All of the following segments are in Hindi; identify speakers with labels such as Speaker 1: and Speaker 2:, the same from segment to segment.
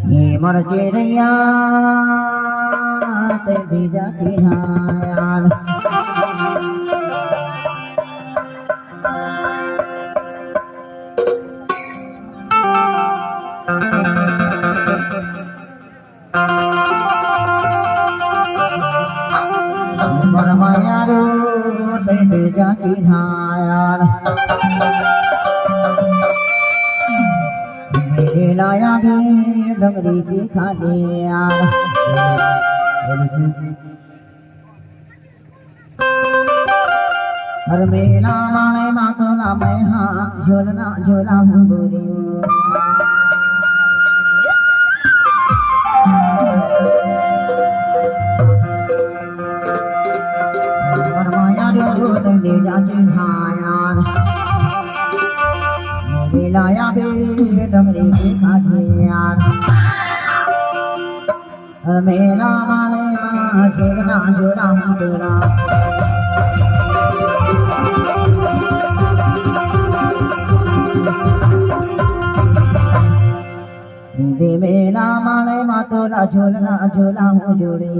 Speaker 1: ये मर चेरिया ते भेजा चिन्हायान परमायारो ते भेजा चिन्हायान मेरे लाया भी डंगरी दिखा दिया हर मेला माने मातोला मैं हाँ झोलना झोला हूँ बुरी परमाया रो दे जा चिन्हायान लाया बे डमरी दिखा दियान मेला माने माँ झोलना झोला तेरा दे मेला माने माँ तोला झोलना झोला हूँ जोड़े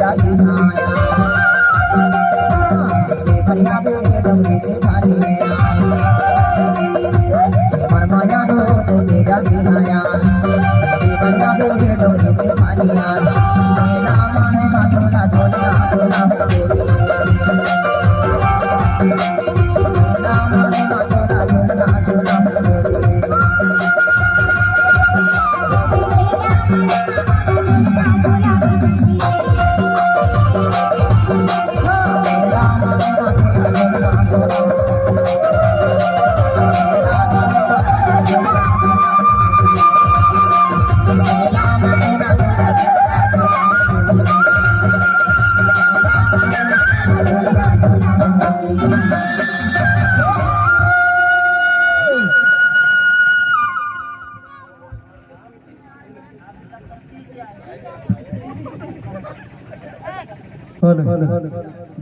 Speaker 1: मेरा दिखाया भैया मेरे डमरू के थाली में माया तो मेरा दिखाया भैया मेरे डमरू के थाली में मेरा माने माथोला तोला तोला मेरा माने माथोला तोला तोला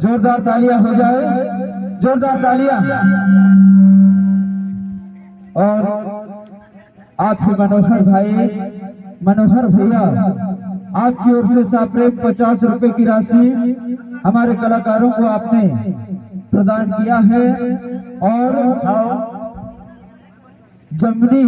Speaker 2: जोरदार तालियां हो जाए, जोरदार तालियां। और आपके मनोहर भाई, मनोहर भैया, आपकी ओर से साप्रेम 50 रुपए की राशि हमारे कलाकारों को आपने प्रदान किया है। और जमनी